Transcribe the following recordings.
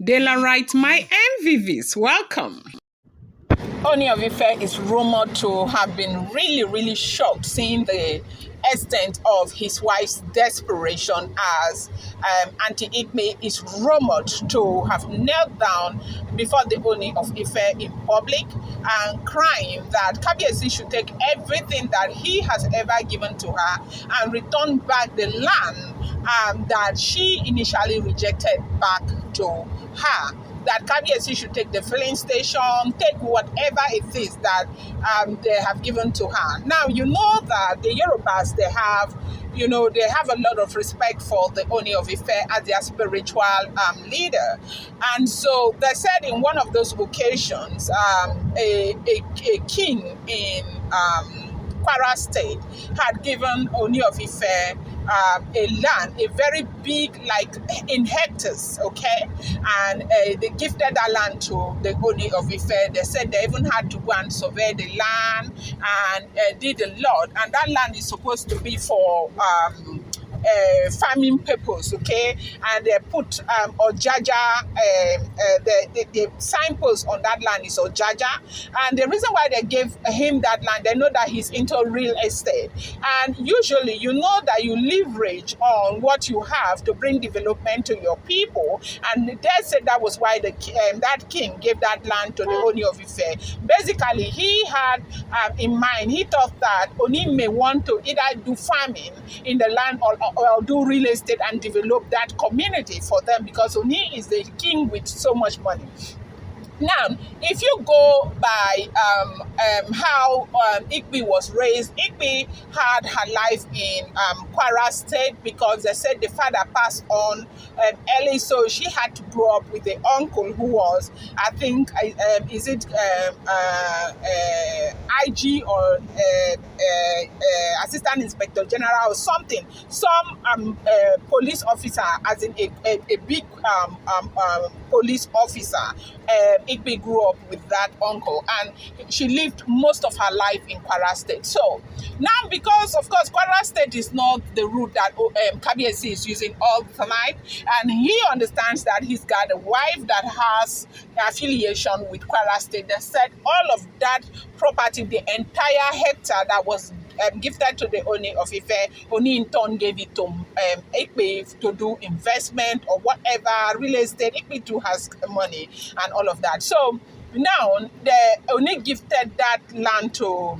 Daylight, my MVVs, welcome. Ooni of Ife is rumored to have been really shocked seeing the extent of his wife's desperation as Auntie Igbi is rumored to have knelt down before the Ooni of Ife in public and crying that Kabiyesi should take everything that he has ever given to her and return back the land that she initially rejected back to her. That Kabiyesi should take the filling station, take whatever it is that they have given to her. Now, you know that the Yorubas, they have a lot of respect for the Ooni of Ife as their spiritual leader. And so they said in one of those occasions, a king in Kwara State had given Ooni of Ife a land, a very big, like in hectares, okay? And they gifted that land to the Ooni of Ife. They said they even had to go and survey the land and did a lot. And that land is supposed to be for farming purpose, okay? And they put Ojaja, the signpost on that land is Ojaja. And the reason why they gave him that land, they know that he's into real estate. And usually, you know that you leverage on what you have to bring development to your people. And they said that was why that king gave that land to the Ooni of Ife. Basically, he had in mind, he thought that Ooni may want to either do farming in the land or do real estate and develop that community for them, because Ooni is the king with so much money. Now, if you go by how Igbi was raised, Igbi had her life in Kwara State because they said the father passed on early, so she had to grow up with the uncle who was, I think, is it IG or Assistant Inspector General or something, some police officer, as in a big police officer. Igbi grew up with that uncle, and she lived most of her life in Kwara State. So now, because of course Kwara State is not the route that Kabiyesi is using all the time, and he understands that he's got a wife that has affiliation with Kwara State. They said all of that property, the entire hectare that was gifted to the Ooni of Ife, Ooni in turn gave it to Igbi to do investment or whatever, real estate. Igbi too has money and all of that. So now the Ooni gifted that land to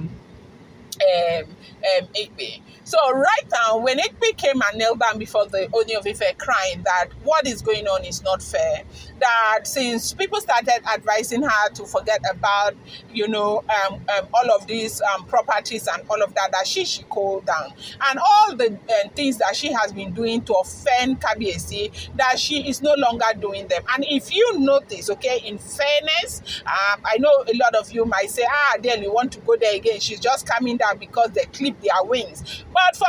Igbi. So right now, when Igbi came and knelt down before the Ooni of Ife crying that what is going on is not fair, that since people started advising her to forget about, all of these properties and all of that, that she should cool down. And all the things that she has been doing to offend Kabiyesi, that she is no longer doing them. And if you notice, okay, in fairness, I know a lot of you might say, then you want to go there again. She's just coming down because they clip their wings. But for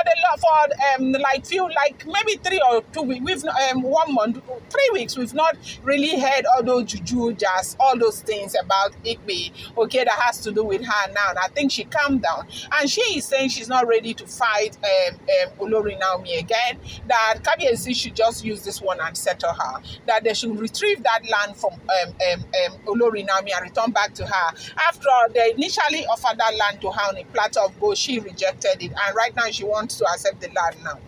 maybe 3 or 2 weeks, we've 1 month, 3 weeks, we've not really heard all those juju, just all those things about Igbi, okay, that has to do with her now. And I think she calmed down, and she is saying she's not ready to fight Olori Naomi again. That Kabiyesi should just use this one and settle her. That they should retrieve that land from Olori Naomi and return back to her. After all, they initially offered that land to her on a platter of gold. She rejected it, and right now she wants to accept the land now.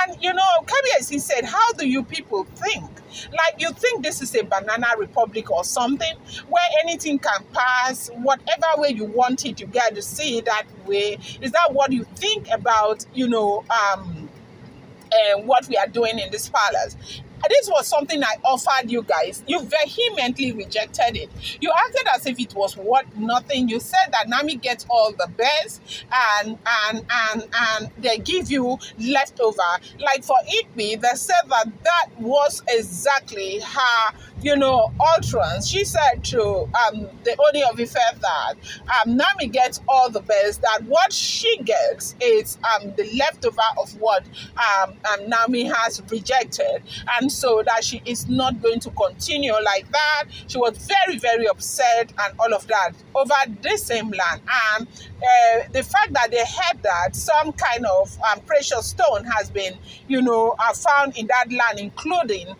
And Kabiyesi said, how do you people think? Like, you think this is a banana republic or something where anything can pass, whatever way you want it, you get to see it that way? Is that what you think about, what we are doing in this palace? This was something I offered you guys. You vehemently rejected it. You acted as if it was worth nothing. You said that Nami gets all the best and they give you leftover. Like for Igbi, they said that was exactly her, utterance. She said to the Ooni of Ife that Nami gets all the best, that what she gets is the leftover of what Nami has rejected. And so that she is not going to continue like that. She was very upset and all of that over this same land. And the fact that they had that some kind of precious stone has been, found in that land, including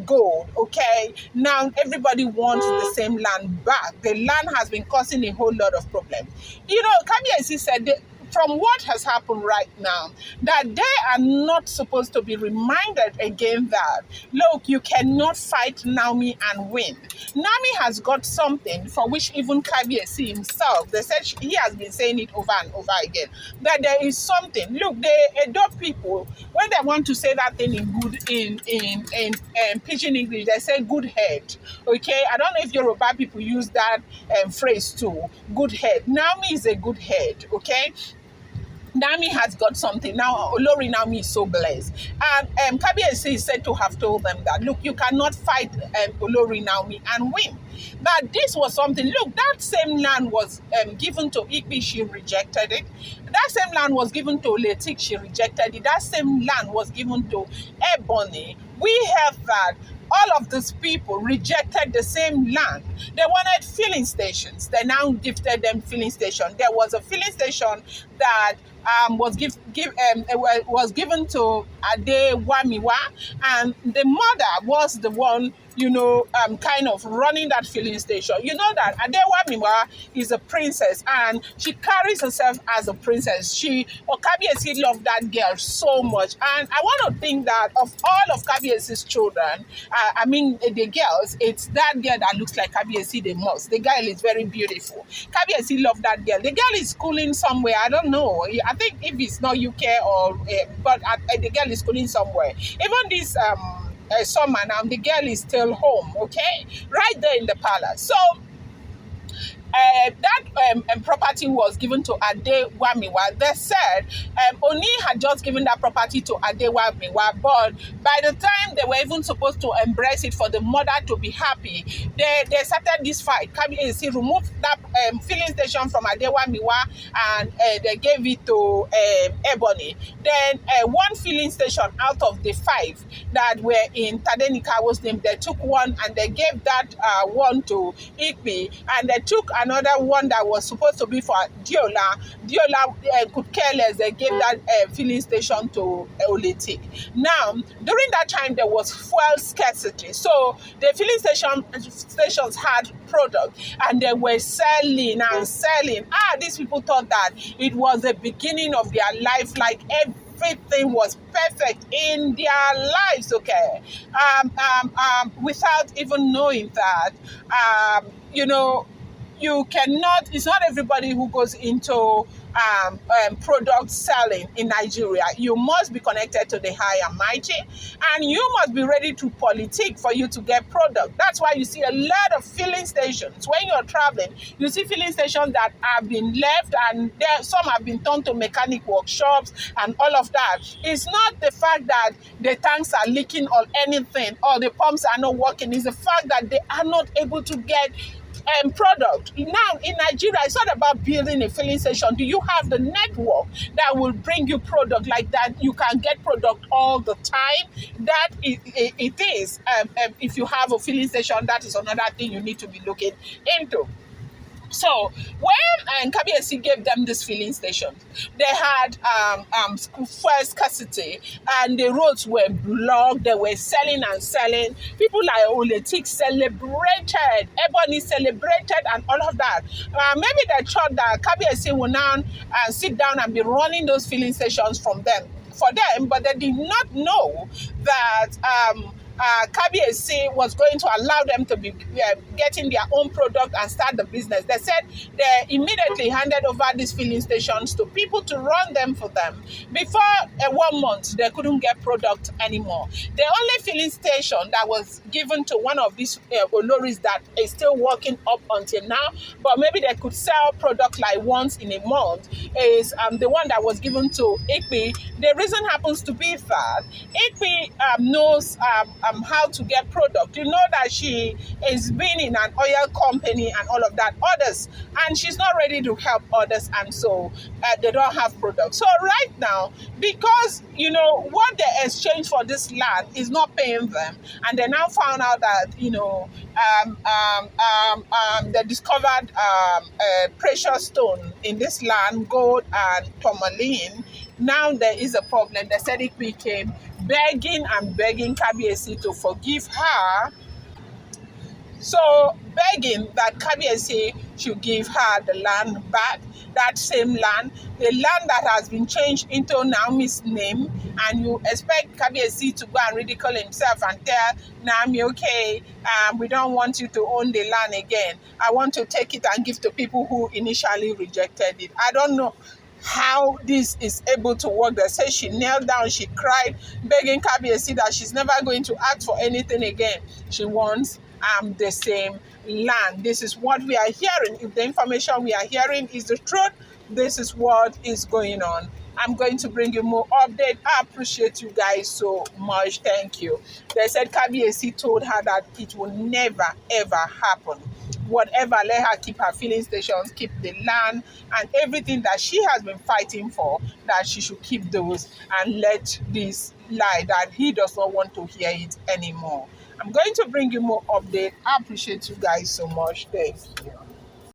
gold, okay? Now everybody wants the same land back. The land has been causing a whole lot of problems. Kabiyesi said from what has happened right now, that they are not supposed to be reminded again that, look, you cannot fight Naomi and win. Naomi has got something for which even Kabiyesi himself, they said he has been saying it over and over again, that there is something. Look, the Edo people, when they want to say that thing in pidgin English, they say good head. Okay, I don't know if Yoruba people use that phrase too. Good head. Naomi is a good head. Okay. Naomi has got something. Now, Olori Naomi is so blessed. And Kabiyesi is said to have told them that, look, you cannot fight Olori Naomi and win. But this was something. Look, that same land was given to Igbi, she rejected it. That same land was given to Letik, she rejected it. That same land was given to Ebony. We have that. All of these people rejected the same land. They wanted filling stations. They now gifted them filling station. There was a filling station that was given to Ade Wamiwa, and the mother was the one, kind of running that filling station. You know that Ade Wamiwa is a princess, and she carries herself as a princess. Kabiyesi loved that girl so much, and I want to think that of all of Kabiyesi's children, the girls, it's that girl that looks like Kabiyesi the most. The girl is very beautiful. Kabiyesi loved that girl. The girl is schooling somewhere. I don't know. I think if it's not UK but the girl is schooling somewhere. Even this summer now, the girl is still home. Okay, right there in the palace. So. That property was given to Ade Wamiwa. They said Oni had just given that property to Ade Wamiwa, but by the time they were even supposed to embrace it for the mother to be happy, they started this fight. Kabiyesi removed that filling station from Ade Wamiwa, and they gave it to Ebony. Then one filling station out of the 5 that were in Tadenikawo's name, they took one and they gave that one to Igbi, and they took another one that was supposed to be for Diola. Diola could care less. They gave that filling station to Oletik. Now, during that time, there was fuel scarcity. So the filling stations had product, and they were selling and selling. These people thought that it was the beginning of their life, like everything was perfect in their lives, okay? Without even knowing that, you cannot, it's not everybody who goes into product selling in Nigeria. You must be connected to the high and mighty, and you must be ready to politic for you to get product. That's why you see a lot of filling stations. When you're traveling, you see filling stations that have been left, and some have been turned to mechanic workshops and all of that. It's not the fact that the tanks are leaking or anything, or the pumps are not working. It's the fact that they are not able to get product. Now in Nigeria, it's not about building a filling station. Do you have the network that will bring you product like that? You can get product all the time. That it is. If you have a filling station, that is another thing you need to be looking into. So when Kabiyesi gave them this filling station, they had fuel scarcity, and the roads were blocked. They were selling and selling. People like Oletik celebrated, Ebony celebrated, and all of that. Maybe they thought that Kabiyesi will now sit down and be running those filling stations for them, but they did not know that Kabiyesi was going to allow them to be getting their own product and start the business. They said they immediately handed over these filling stations to people to run them for them. Before 1 month, they couldn't get product anymore. The only filling station that was given to one of these Oloris that is still working up until now, but maybe they could sell product like once in a month, is the one that was given to Igbi. The reason happens to be that Igbi knows how to get product. You know that she is being in an oil company and all of that. And she's not ready to help others, and so they don't have product. So right now, because what they exchange for this land is not paying them, and they now found out that they discovered a precious stone in this land, gold and tourmaline. Now there is a problem. The Sadiq came begging and begging Kabiyesi to forgive her So begging that Kabiyesi should give her the land back, that same land, the land that has been changed into Naomi's name, and you expect Kabiyesi to go and ridicule himself and tell Naomi, okay, we don't want you to own the land again. I want to take it and give to people who initially rejected it. I don't know how this is able to work. They say she knelt down, she cried, begging Kabiyesi that she's never going to ask for anything again. She wants the same land. This is what we are hearing. If the information we are hearing is the truth, this is what is going on. I'm going to bring you more update. I appreciate you guys so much. Thank you. They said Kabiyesi told her that it will never ever happen. Whatever, let her keep her filling stations, keep the land and everything that she has been fighting for, that she should keep those and let this lie that he does not want to hear it anymore. I'm going to bring you more update. I appreciate you guys so much. Thank you.